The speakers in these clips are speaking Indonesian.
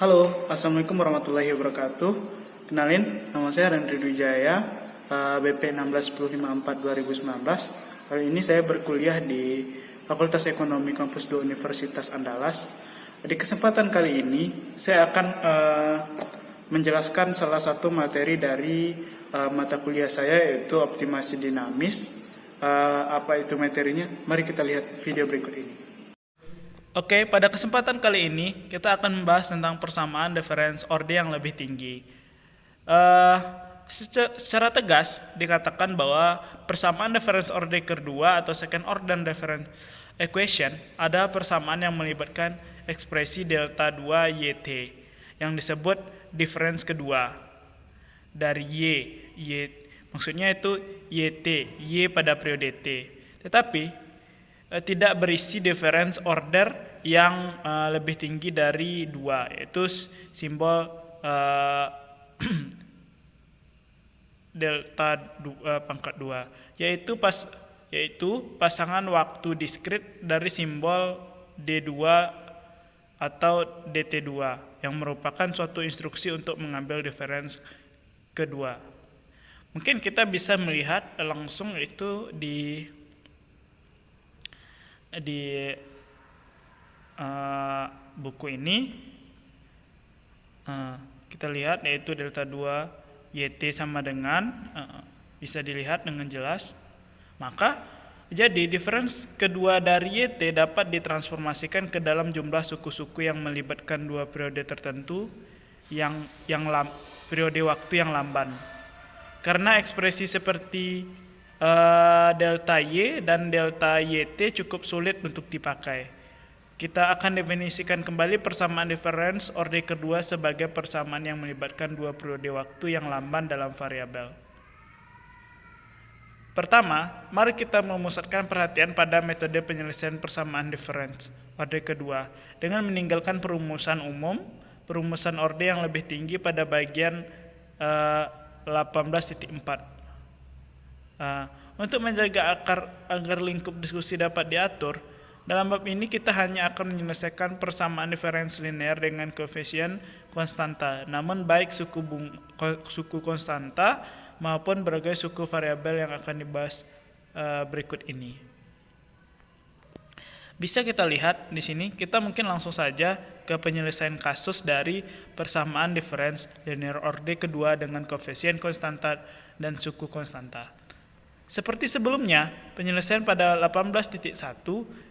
Halo, Assalamualaikum warahmatullahi wabarakatuh. Kenalin, nama saya Rendri Wijaya, BP 161054 2019. Kali ini saya berkuliah di Fakultas Ekonomi Kampus 2 Universitas Andalas. Di kesempatan kali ini, saya akan menjelaskan salah satu materi dari mata kuliah saya, yaitu optimasi dinamis. Apa itu materinya? Mari kita lihat video berikut ini. Oke, pada kesempatan kali ini kita akan membahas tentang persamaan difference order yang lebih tinggi. Secara tegas dikatakan bahwa persamaan difference order kedua atau second order difference equation ada persamaan yang melibatkan ekspresi delta 2 YT yang disebut difference kedua dari Y maksudnya itu YT, Y pada periode T. Tetapi tidak berisi difference order yang lebih tinggi dari 2, yaitu simbol delta pangkat 2, yaitu pasangan waktu diskrit dari simbol D2 atau DT2 yang merupakan suatu instruksi untuk mengambil difference kedua. Mungkin kita bisa melihat langsung itu di buku ini. Kita lihat yaitu delta 2 YT sama dengan bisa dilihat dengan jelas. Maka jadi difference kedua dari YT dapat ditransformasikan ke dalam jumlah suku-suku yang melibatkan dua periode tertentu yang periode waktu yang lamban. Karena ekspresi seperti delta Y dan delta YT cukup sulit untuk dipakai. Kita akan definisikan kembali persamaan difference order kedua sebagai persamaan yang melibatkan dua periode waktu yang lamban dalam variabel. Pertama, mari kita memusatkan perhatian pada metode penyelesaian persamaan difference order kedua dengan meninggalkan perumusan umum, perumusan order yang lebih tinggi pada bagian 18.4. Untuk menjaga agar lingkup diskusi dapat diatur, dalam bab ini kita hanya akan menyelesaikan persamaan difference linear dengan koefisien konstanta, namun baik suku konstanta maupun berbagai suku variabel yang akan dibahas berikut ini. Bisa kita lihat di sini, kita mungkin langsung saja ke penyelesaian kasus dari persamaan difference linear order kedua dengan koefisien konstanta dan suku konstanta. Seperti sebelumnya, penyelesaian pada 18.1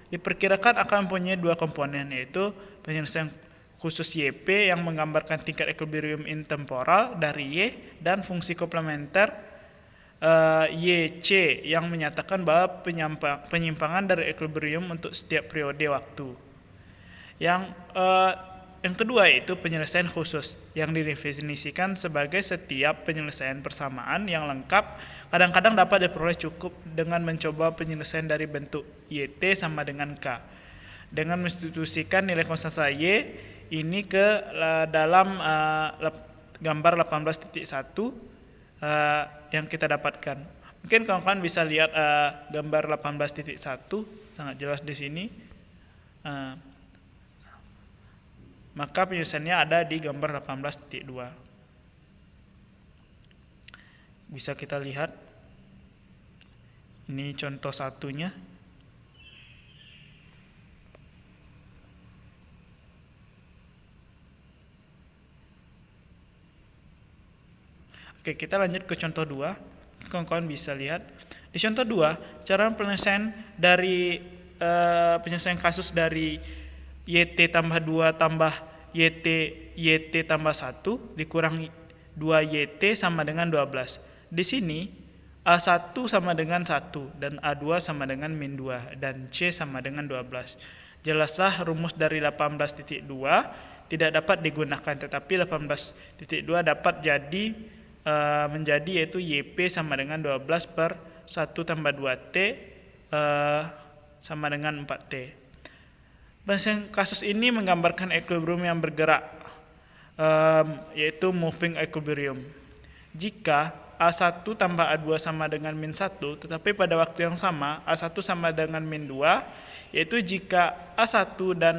diperkirakan akan mempunyai dua komponen, yaitu penyelesaian khusus YP yang menggambarkan tingkat equilibrium intemporal dari Y dan fungsi komplementer YC yang menyatakan bahwa penyimpangan dari equilibrium untuk setiap periode waktu. Yang kedua yaitu penyelesaian khusus yang didefinisikan sebagai setiap penyelesaian persamaan yang lengkap kadang-kadang dapat diperoleh cukup dengan mencoba penyelesaian dari bentuk YT sama dengan K dengan menstitusikan nilai konstanta Y ini ke dalam gambar 18.1 yang kita dapatkan. Mungkin kawan-kawan bisa lihat gambar 18.1 sangat jelas di sini. Maka penyelesaiannya ada di gambar 18.2. Bisa kita lihat. Ini contoh satunya. Oke, kita lanjut ke contoh 2. Kawan-kawan bisa lihat. Di contoh 2, cara penyelesaian dari penyelesaian kasus dari YT tambah 2 tambah YT tambah 1 dikurang 2YT sama dengan 12. Di sini A1 sama dengan 1 dan A2 sama dengan min 2 dan C sama dengan 12. Jelaslah rumus dari 18.2 tidak dapat digunakan, tetapi 18.2 dapat menjadi yaitu YP sama dengan 12 per 1 tambah 2T sama dengan 4T. Kasus ini menggambarkan equilibrium yang bergerak, yaitu moving equilibrium. Jika A1 tambah A2 sama dengan min 1, tetapi pada waktu yang sama A1 sama dengan min 2, yaitu jika A1 dan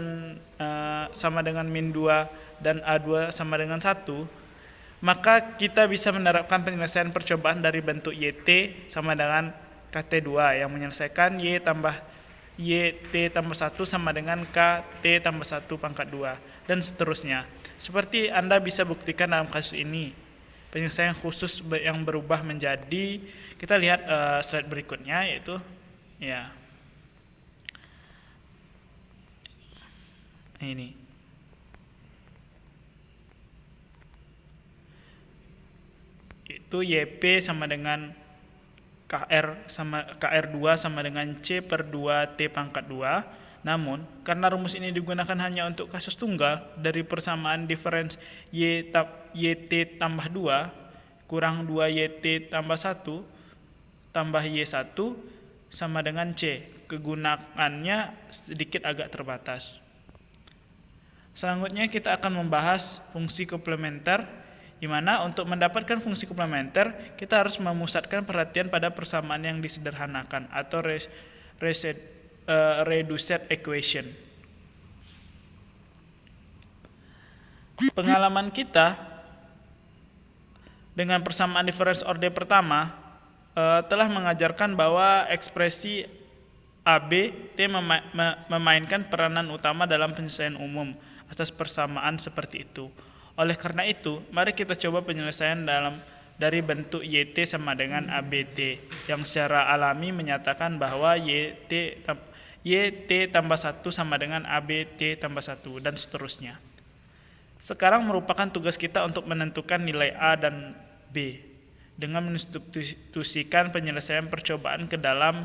sama dengan min 2 dan A2 sama dengan 1, maka kita bisa menerapkan penyelesaian percobaan dari bentuk YT sama dengan KT2 yang menyelesaikan YT tambah 1 sama dengan KT tambah 1 pangkat 2 dan seterusnya. Seperti Anda bisa buktikan dalam kasus ini, penyelesaian khusus yang berubah menjadi, kita lihat slide berikutnya, yaitu ya ini. Itu YP sama dengan KR2 sama dengan C per 2 T pangkat 2. Namun, karena rumus ini digunakan hanya untuk kasus tunggal dari persamaan difference YT tambah 2 kurang 2 YT tambah 1 tambah Y1 sama dengan C. Kegunaannya sedikit agak terbatas. Selanjutnya kita akan membahas fungsi komplementer, di mana untuk mendapatkan fungsi komplementer kita harus memusatkan perhatian pada persamaan yang disederhanakan atau reduced equation. Pengalaman kita dengan persamaan difference order pertama telah mengajarkan bahwa ekspresi AB T memainkan peranan utama dalam penyelesaian umum atas persamaan seperti itu. Oleh karena itu, mari kita coba penyelesaian dari bentuk YT sama dengan ABT yang secara alami menyatakan bahwa YT tambah 1 sama dengan ABT tambah 1 dan seterusnya. Sekarang merupakan tugas kita untuk menentukan nilai A dan B dengan menstitusikan penyelesaian percobaan ke dalam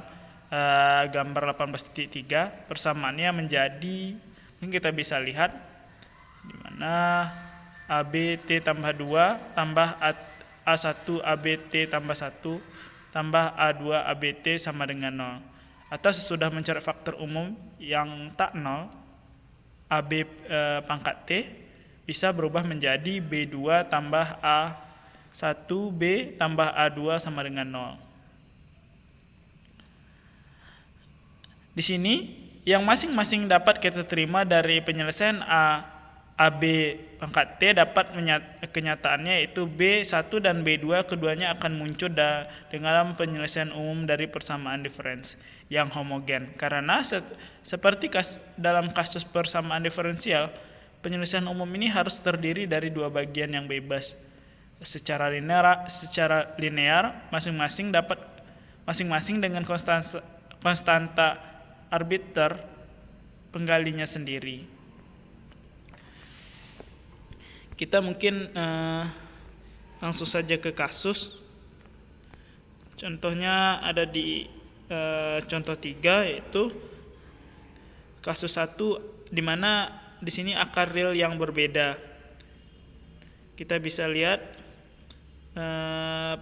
gambar 18.3. Persamaannya menjadi, mungkin kita bisa lihat di mana ABT tambah 2 tambah A1 ABT tambah 1 tambah A2 ABT sama dengan 0. Atau sesudah mencari faktor umum yang tak 0, AB pangkat T bisa berubah menjadi B2 tambah A1B tambah A2 sama dengan 0. Di sini yang masing-masing dapat kita terima dari penyelesaian AB pangkat T dapat kenyataannya yaitu B1 dan B2 keduanya akan muncul dalam penyelesaian umum dari persamaan difference yang homogen. Karena seperti dalam kasus persamaan diferensial, penyelesaian umum ini harus terdiri dari dua bagian yang bebas secara linear masing-masing dengan konstanta arbiter penggalinya sendiri. Kita mungkin langsung saja ke kasus. Contohnya ada di contoh 3, yaitu kasus 1 di mana di sini akar real yang berbeda. Kita bisa lihat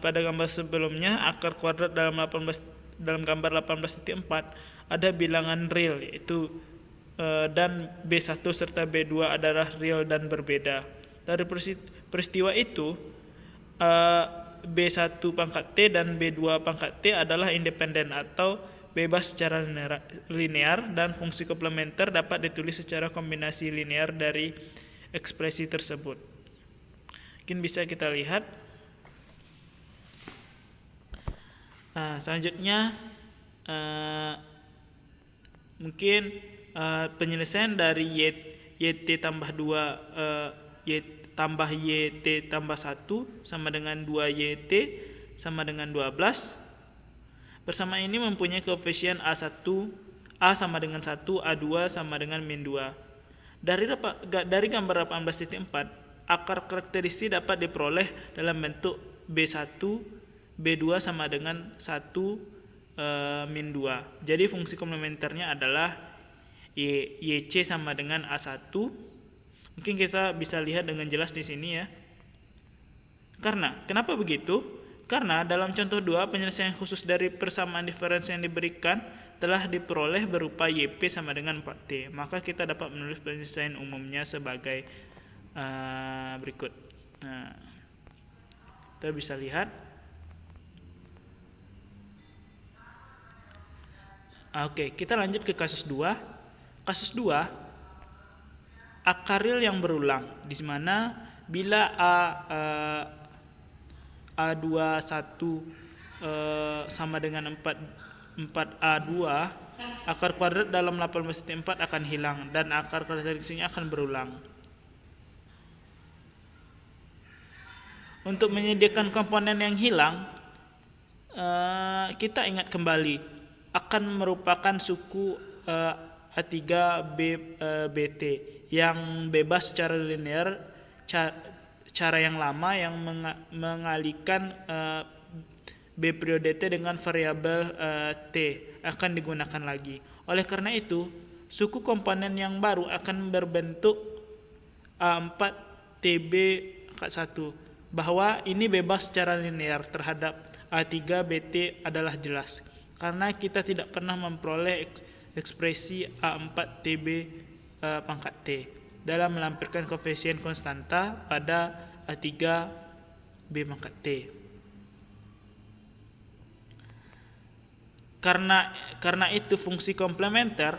pada gambar sebelumnya akar kuadrat dalam gambar 18.4 ada bilangan real yaitu dan B1 serta B2 adalah real dan berbeda. Dari peristiwa itu B1 pangkat T dan B2 pangkat T adalah independen atau bebas secara linear dan fungsi komplementer dapat ditulis secara kombinasi linear dari ekspresi tersebut. Mungkin bisa kita lihat. Selanjutnya mungkin penyelesaian dari YT tambah 2 tambah YT tambah 1 sama dengan 2YT sama dengan 12. Bersama ini mempunyai koefisien A1, A sama dengan 1, A2 sama dengan min 2. Dari gambar 18.4, akar karakteristik dapat diperoleh dalam bentuk B1, B2 sama dengan 1 min 2. Jadi fungsi komplementernya adalah YC sama dengan A1. Mungkin kita bisa lihat dengan jelas di sini ya. Kenapa begitu? Karena dalam contoh 2 penyelesaian khusus dari persamaan diferensi yang diberikan telah diperoleh berupa YP sama dengan 4T. Maka kita dapat menulis penyelesaian umumnya sebagai berikut. Kita bisa lihat. Oke, kita lanjut ke kasus 2. Kasus 2 akar real yang berulang, di mana bila A21 sama dengan 4A2, akar kuadrat dalam 18/4 akan hilang dan akar karakteristiknya akan berulang. Untuk menyediakan komponen yang hilang, kita ingat kembali akan merupakan suku A3BT yang bebas secara linear, cara yang lama yang mengalihkan B periode T dengan variabel T akan digunakan lagi. Oleh karena itu, suku komponen yang baru akan berbentuk A4TB1, bahwa ini bebas secara linear terhadap A3BT adalah jelas, karena kita tidak pernah memperoleh ekspresi A4TB pangkat T dalam melampirkan koefisien konstanta pada A3B pangkat T. Karena itu fungsi komplementer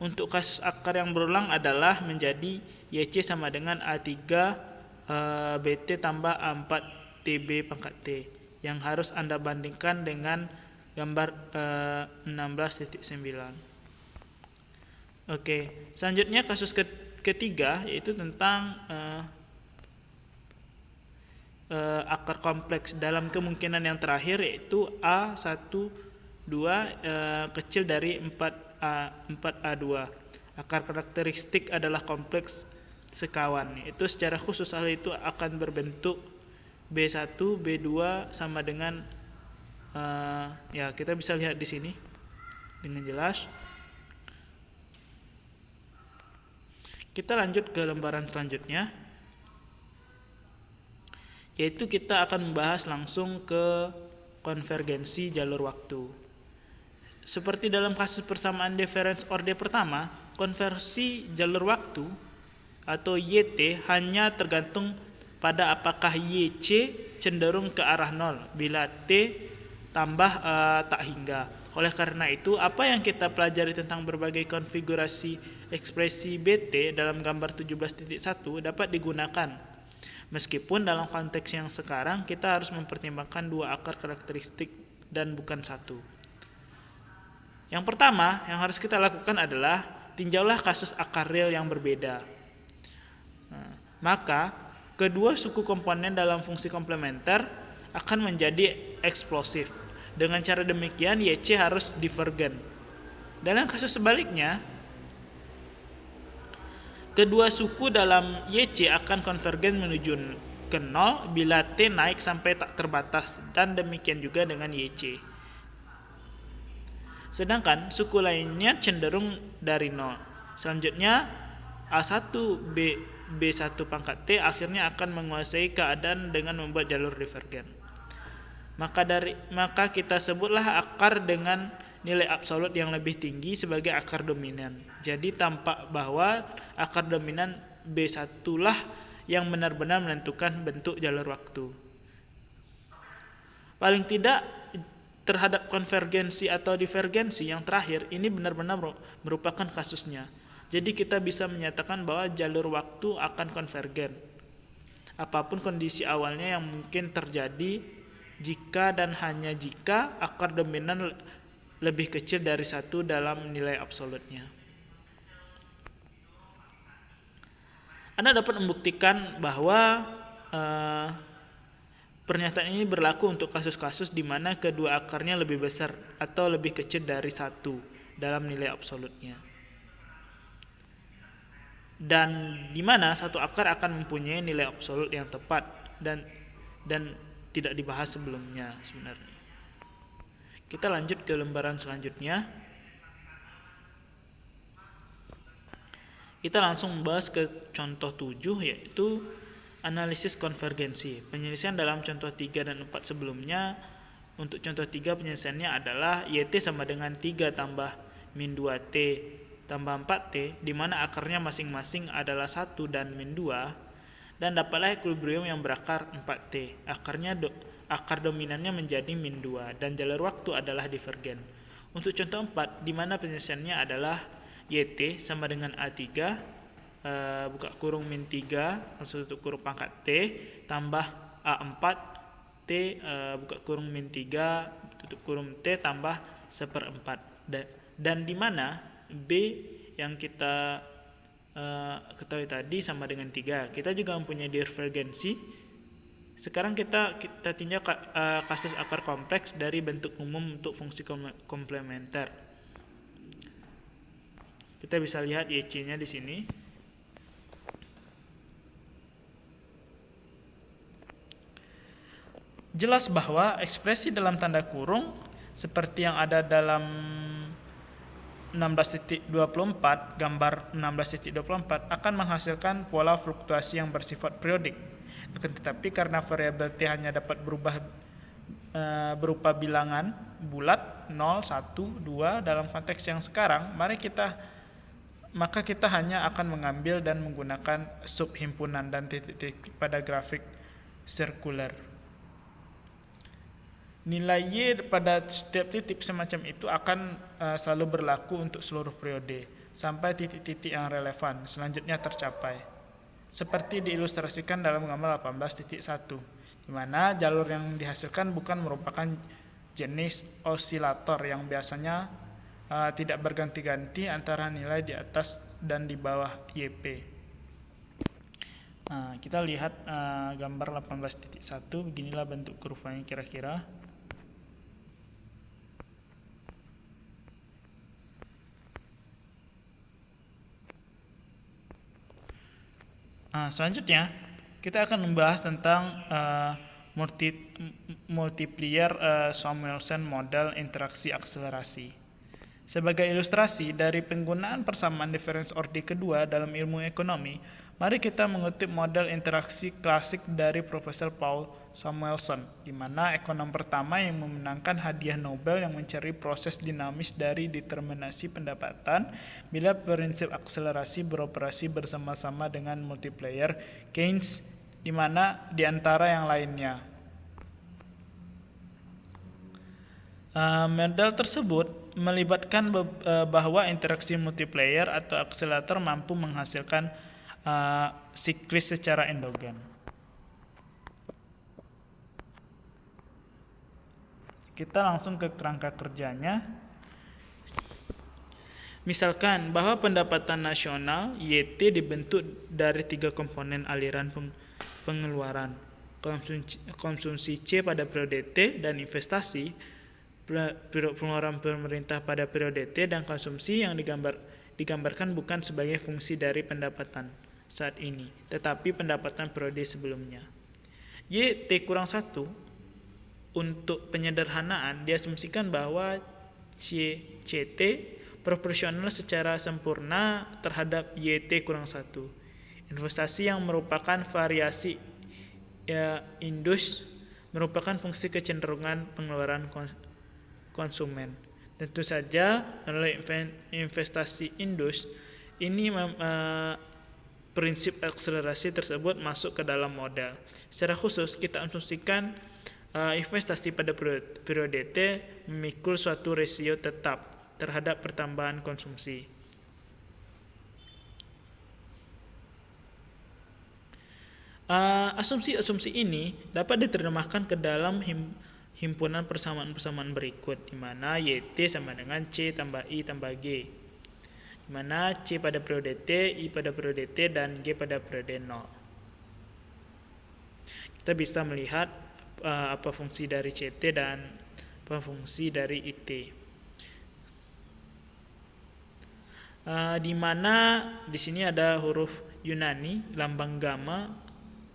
untuk kasus akar yang berulang adalah menjadi YC sama dengan A3BT tambah A4TB pangkat T, yang harus Anda bandingkan dengan gambar 16.9. Oke, selanjutnya kasus ketiga yaitu tentang akar kompleks dalam kemungkinan yang terakhir, yaitu A12 kecil dari 4A2. Akar karakteristik adalah kompleks sekawan, itu secara khusus hal itu akan berbentuk B1, B2 sama dengan kita bisa lihat di sini dengan jelas. Kita lanjut ke lembaran selanjutnya, yaitu kita akan membahas langsung ke konvergensi jalur waktu. Seperti dalam kasus persamaan difference order pertama, konversi jalur waktu atau YT hanya tergantung pada apakah YC cenderung ke arah 0 bila T tambah tak hingga. Oleh karena itu, apa yang kita pelajari tentang berbagai konfigurasi ekspresi BT dalam gambar 17.1 dapat digunakan. Meskipun dalam konteks yang sekarang kita harus mempertimbangkan dua akar karakteristik dan bukan satu. Yang pertama yang harus kita lakukan adalah tinjaulah kasus akar real yang berbeda. Maka kedua suku komponen dalam fungsi komplementer akan menjadi eksplosif. Dengan cara demikian YC harus divergen. Dalam kasus sebaliknya, kedua suku dalam YC akan konvergen menuju ke 0 bila T naik sampai tak terbatas, dan demikian juga dengan YC. Sedangkan suku lainnya cenderung dari 0. Selanjutnya A1B1 pangkat T akhirnya akan menguasai keadaan dengan membuat jalur divergen. Maka kita sebutlah akar dengan nilai absolut yang lebih tinggi sebagai akar dominan. Jadi tampak bahwa akar dominan B1 lah yang benar-benar menentukan bentuk jalur waktu. Paling tidak terhadap konvergensi atau divergensi yang terakhir ini benar-benar merupakan kasusnya. Jadi kita bisa menyatakan bahwa jalur waktu akan konvergen. Apapun kondisi awalnya yang mungkin terjadi jika dan hanya jika akar dominan lebih kecil dari 1 dalam nilai absolutnya. Anda dapat membuktikan bahwa pernyataan ini berlaku untuk kasus-kasus di mana kedua akarnya lebih besar atau lebih kecil dari 1 dalam nilai absolutnya. Dan di mana satu akar akan mempunyai nilai absolut yang tepat dan tidak dibahas sebelumnya sebenarnya. Kita lanjut ke lembaran selanjutnya. Kita langsung membahas ke contoh 7, yaitu analisis konvergensi. Penyelesaian dalam contoh 3 dan 4 sebelumnya. Untuk contoh 3 penyelesaiannya adalah YT sama dengan 3 tambah min 2T tambah 4T, di mana akarnya masing-masing adalah 1 dan min 2, dan dapatlah equilibrium yang berakar 4T. Akar dominannya menjadi min 2 dan jalur waktu adalah divergen. Untuk contoh 4, di mana penyelesaiannya adalah YT sama dengan A3 buka kurung min 3 langsung tutup kurung pangkat T tambah A4 T buka kurung min 3 tutup kurung T tambah 1/4 dan di mana B yang kita ketahui tadi sama dengan 3. Kita juga mempunyai divergensi. Sekarang kita tinjau kasus akar kompleks dari bentuk umum untuk fungsi komplementer. Kita bisa lihat YC-nya di sini. Jelas bahwa ekspresi dalam tanda kurung seperti yang ada dalam 16.24, gambar 16.24 akan menghasilkan pola fluktuasi yang bersifat periodik. Tetapi karena variabel T hanya dapat berubah berupa bilangan bulat 0, 1, 2 dalam konteks yang sekarang, maka kita hanya akan mengambil dan menggunakan subhimpunan dan titik-titik pada grafik sirkuler. Nilai Y pada setiap titik semacam itu akan selalu berlaku untuk seluruh periode sampai titik-titik yang relevan selanjutnya tercapai. Seperti diilustrasikan dalam gambar 18.1, di mana jalur yang dihasilkan bukan merupakan jenis osilator yang biasanya tidak berganti-ganti antara nilai di atas dan di bawah YP. Kita lihat gambar 18.1, beginilah bentuk kurvanya kira-kira. Selanjutnya kita akan membahas tentang multiplier Samuelson model interaksi akselerasi. Sebagai ilustrasi dari penggunaan persamaan difference order kedua dalam ilmu ekonomi, mari kita mengutip model interaksi klasik dari Profesor Paul Samuelson, di mana ekonom pertama yang memenangkan hadiah Nobel yang mencari proses dinamis dari determinasi pendapatan bila prinsip akselerasi beroperasi bersama-sama dengan multiplier Keynes, di mana di antara yang lainnya. Model tersebut melibatkan bahwa interaksi multiplier atau akselerator mampu menghasilkan siklis secara endogen. Kita langsung ke kerangka kerjanya. Misalkan bahwa pendapatan nasional YT dibentuk dari 3 komponen aliran pengeluaran, konsumsi C pada periode T dan investasi, pengeluaran pemerintah pada periode T dan konsumsi yang digambarkan bukan sebagai fungsi dari pendapatan saat ini, tetapi pendapatan periode sebelumnya. Y T kurang 1 untuk penyederhanaan diasumsikan bahwa CT proporsional secara sempurna terhadap YT kurang 1. Investasi yang merupakan variasi indus merupakan fungsi kecenderungan pengeluaran konsumen. Tentu saja melalui investasi indus ini prinsip akselerasi tersebut masuk ke dalam model. Secara khusus kita asumsikan investasi pada periode T memikul suatu rasio tetap terhadap pertambahan konsumsi. Asumsi-asumsi ini dapat diterjemahkan ke dalam himpunan persamaan-persamaan berikut, di mana YT sama dengan C tambah I tambah G, di mana C pada periode T, I pada periode T, dan G pada periode 0. Kita bisa melihat apa fungsi dari CT dan apa fungsi dari IT. Di mana di sini ada huruf Yunani, lambang gamma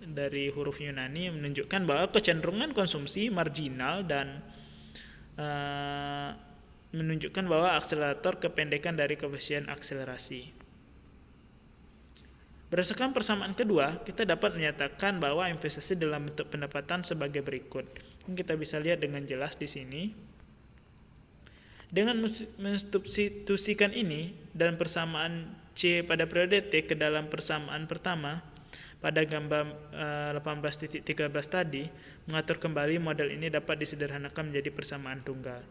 dari huruf Yunani menunjukkan bahwa kecenderungan konsumsi marginal dan menunjukkan bahwa akselerator kependekan dari koefisien akselerasi. Berdasarkan persamaan kedua, kita dapat menyatakan bahwa investasi dalam bentuk pendapatan sebagai berikut. Kita bisa lihat dengan jelas di sini. Dengan mensubstitusikan ini dan persamaan C pada periode T ke dalam persamaan pertama pada gambar 18.13 tadi, mengatur kembali model ini dapat disederhanakan menjadi persamaan tunggal.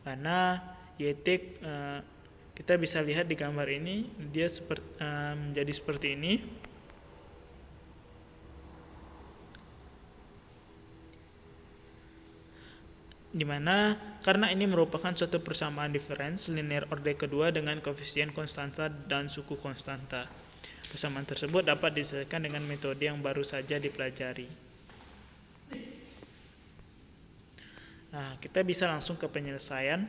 Karena YT Kita bisa lihat di gambar ini dia menjadi seperti ini. Dimana karena ini merupakan suatu persamaan difference linear order kedua dengan koefisien konstanta dan suku konstanta. Persamaan tersebut dapat diselesaikan dengan metode yang baru saja dipelajari. Nah, kita bisa langsung ke penyelesaian.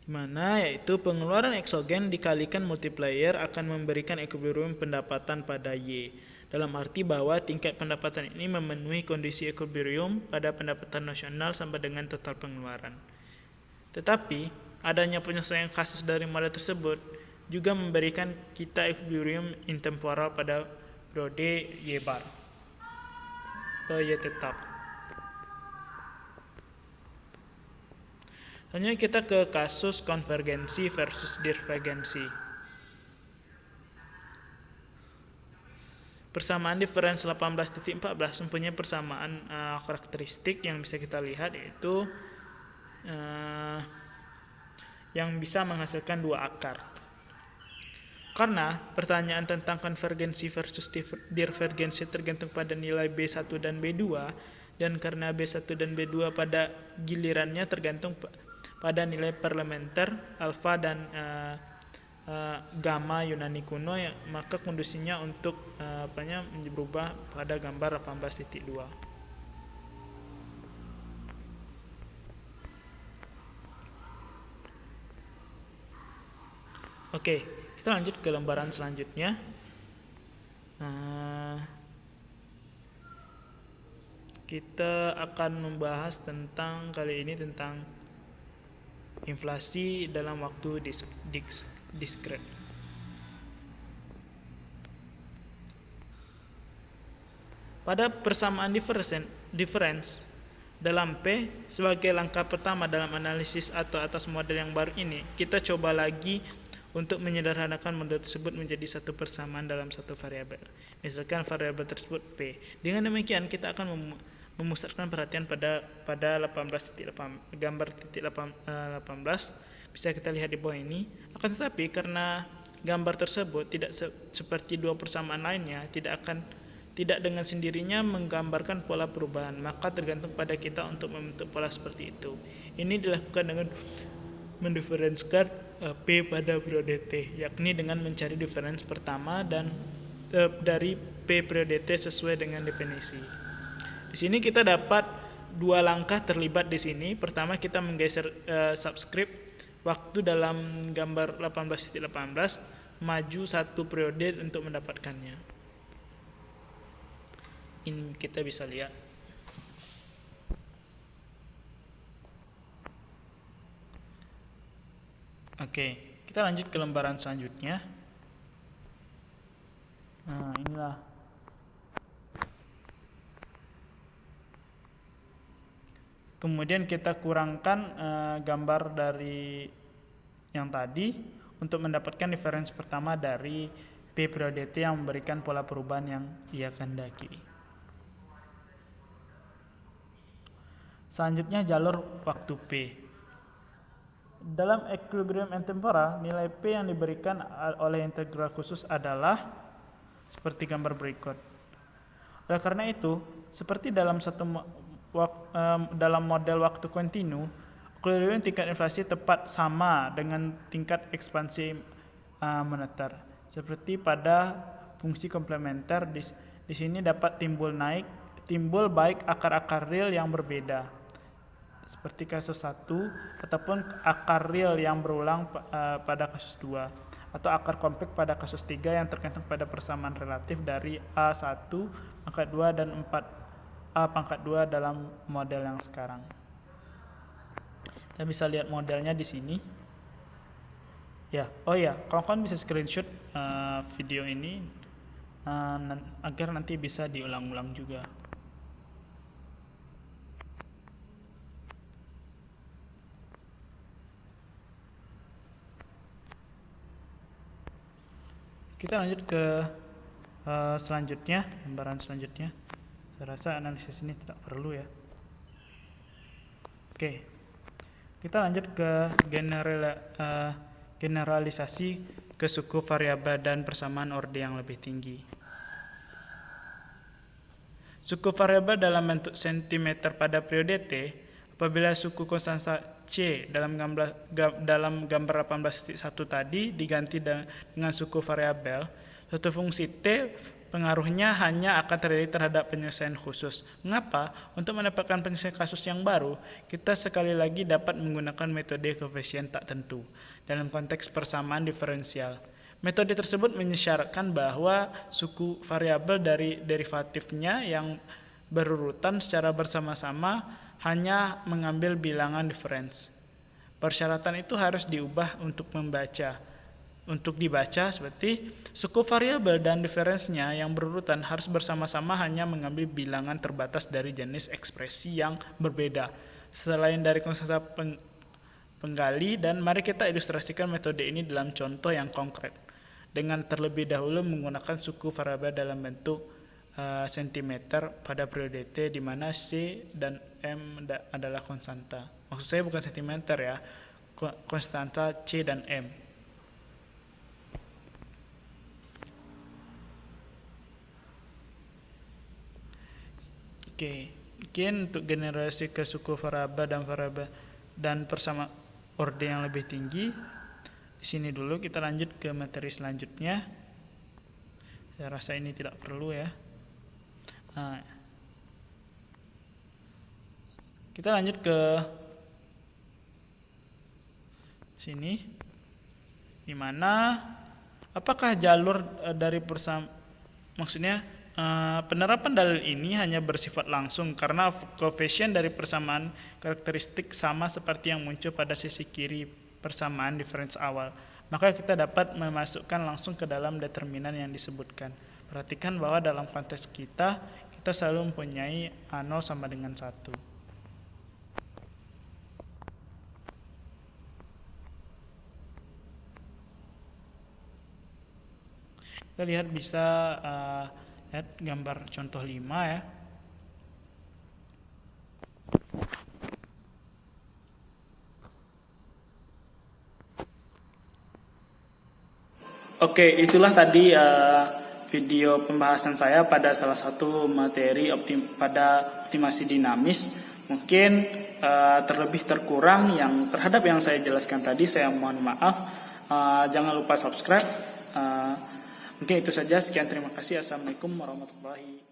Dimana yaitu pengeluaran eksogen dikalikan multiplier akan memberikan equilibrium pendapatan pada Y. Dalam arti bahwa tingkat pendapatan ini memenuhi kondisi equilibrium pada pendapatan nasional sama dengan total pengeluaran. Tetapi, adanya penyelesaian kasus dari model tersebut juga memberikan kita equilibrium intemporal pada periode Y bar atau Y tetap. Selanjutnya kita ke kasus konvergensi versus divergensi. Persamaan difference 18.14 mempunyai persamaan karakteristik yang bisa kita lihat, yaitu yang bisa menghasilkan dua akar. Karena pertanyaan tentang konvergensi versus divergensi tergantung pada nilai B1 dan B2, dan karena B1 dan B2 pada gilirannya tergantung pada nilai parlementer alfa dan gamma Yunani kuno, maka kondisinya untuk berubah pada gambar 18.2. Oke, kita lanjut ke lembaran selanjutnya. Kita akan membahas tentang kali ini tentang inflasi dalam waktu diskret. Pada persamaan difference dalam P sebagai langkah pertama dalam analisis atau atas model yang baru ini, kita coba lagi untuk menyederhanakan model tersebut menjadi satu persamaan dalam satu variabel. Misalkan variabel tersebut P. Dengan demikian kita akan memusatkan perhatian pada gambar titik 18 bisa kita lihat di bawah ini. Akan tetapi karena gambar tersebut tidak seperti dua persamaan lainnya, tidak dengan sendirinya menggambarkan pola perubahan, maka tergantung pada kita untuk membentuk pola seperti itu. Ini dilakukan dengan mendiferensikan P pada periode T, yakni dengan mencari difference pertama dan dari P periode T sesuai dengan definisi. Di sini kita dapat dua langkah terlibat di sini. Pertama, kita menggeser subscript waktu dalam gambar 18.18 maju satu periode untuk mendapatkannya. Ini kita bisa lihat. Oke, kita lanjut ke lembaran selanjutnya. Nah, inilah. Kemudian kita kurangkan gambar dari yang tadi untuk mendapatkan difference pertama dari P periode T yang memberikan pola perubahan yang ia kehendaki. Selanjutnya jalur waktu P. Dalam equilibrium intemporal, nilai P yang diberikan oleh integral khusus adalah seperti gambar berikut. Oleh karena itu, seperti dalam dalam model waktu kontinu, equilibrium tingkat inflasi tepat sama dengan tingkat ekspansi moneter. Seperti pada fungsi komplementer, di sini dapat timbul baik akar-akar real yang berbeda, seperti kasus 1, ataupun akar real yang berulang pada kasus 2, atau akar kompleks pada kasus 3 yang tergantung pada persamaan relatif dari A1 pangkat 2 dan 4A pangkat 2 dalam model yang sekarang. Kita bisa lihat modelnya di sini. Ya, kawan-kawan bisa screenshot video ini agar nanti bisa diulang-ulang juga. Kita lanjut ke selanjutnya, lembaran selanjutnya. Saya rasa analisis ini tidak perlu ya. Oke, kita lanjut ke generalisasi ke suku variabel dan persamaan orde yang lebih tinggi. Suku variabel dalam bentuk sentimeter pada periode T, apabila suku konstanta C dalam gambar 18.1 tadi diganti dengan suku variabel, suatu fungsi T pengaruhnya hanya akan terjadi terhadap penyelesaian khusus. Mengapa? Untuk mendapatkan penyelesaian kasus yang baru, kita sekali lagi dapat menggunakan metode koefisien tak tentu dalam konteks persamaan diferensial. Metode tersebut mensyaratkan bahwa suku variabel dari derivatifnya yang berurutan secara bersama-sama hanya mengambil bilangan diferensi. Persyaratan itu harus diubah untuk dibaca seperti suku variabel dan diferensinya yang berurutan harus bersama-sama hanya mengambil bilangan terbatas dari jenis ekspresi yang berbeda selain dari konstanta penggali. Dan mari kita ilustrasikan metode ini dalam contoh yang konkret dengan terlebih dahulu menggunakan suku variabel dalam bentuk sentimeter pada periode T di mana C dan M adalah konstanta. Maksud saya bukan sentimeter ya, konstanta C dan M. Oke, mungkin untuk generasi ke suku variabel dan persamaan orde yang lebih tinggi. Di sini dulu, kita lanjut ke materi selanjutnya. Saya rasa ini tidak perlu ya. Nah, kita lanjut ke sini, dimana apakah jalur dari penerapan dalil ini hanya bersifat langsung karena koefisien dari persamaan karakteristik sama seperti yang muncul pada sisi kiri persamaan diferensi awal, maka kita dapat memasukkan langsung ke dalam determinan yang disebutkan. Perhatikan bahwa dalam konteks kita selalu mempunyai A0 sama dengan 1. Kita lihat bisa lihat gambar contoh 5 ya. Oke, itulah tadi video pembahasan saya pada salah satu materi pada optimasi dinamis. Mungkin terlebih terkurang terhadap yang saya jelaskan tadi, saya mohon maaf. Jangan lupa subscribe. Mungkin itu saja. Sekian, terima kasih. Assalamualaikum warahmatullahi wabarakatuh.